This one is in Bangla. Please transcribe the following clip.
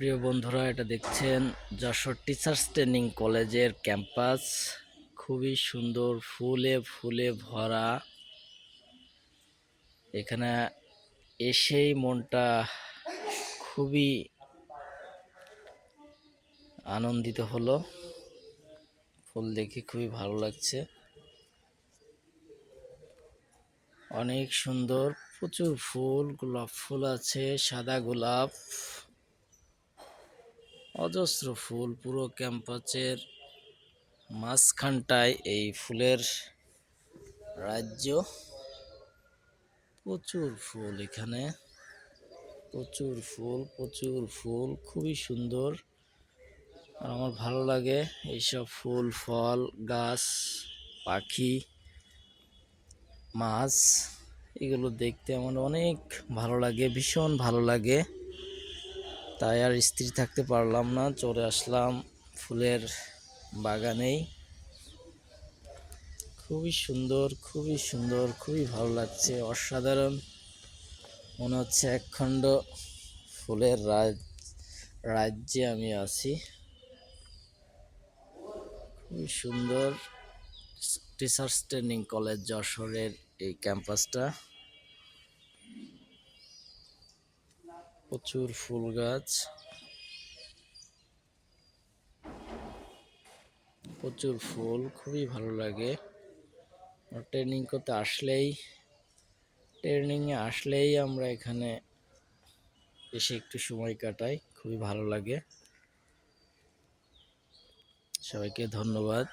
প্রিয় বন্ধুরা, এটা দেখছেন যশোর টিচার্স ট্রেনিং কলেজের ক্যাম্পাস। খুবই সুন্দর, ফুলে ফুলে ভরা। এখানে এসেই মনটা খুবই আনন্দিত হলো। ফুল দেখে খুবই ভালো লাগছে, অনেক সুন্দর। প্রচুর ফুল, গোলাপ ফুল আছে, সাদা গোলাপ, অজস্র ফুল। পুরো ক্যাম্পাসের মাঝখানটায় এই ফুলের রাজ্য। প্রচুর ফুল এখানে, প্রচুর ফুল, প্রচুর ফুল, খুবই সুন্দর। আর আমার ভালো লাগে এইসব ফুল, ফল, গাছ, পাখি, মাছ, এগুলো দেখতে আমার অনেক ভালো লাগে, ভীষণ ভালো লাগে। তাই আর স্থির থাকতে পারলাম না, চলে আসলাম ফুলের বাগানেই। খুবই সুন্দর, খুবই সুন্দর, খুবই ভালো লাগছে, অসাধারণ। মনে হচ্ছে একখণ্ড ফুলের রাজ্যে আমি আছি। খুবই সুন্দর টিচার্স ট্রেনিং কলেজ যশোরের এই ক্যাম্পাসটা। প্রচুর ফুল গাছ, প্রচুর ফুল, খুবই ভালো লাগে। ট্রেনিং করতে আসলেই, ট্রেনিংয়ে আসলেই আমরা এখানে এসে একটু সময় কাটাই, খুবই ভালো লাগে। সবাইকে ধন্যবাদ।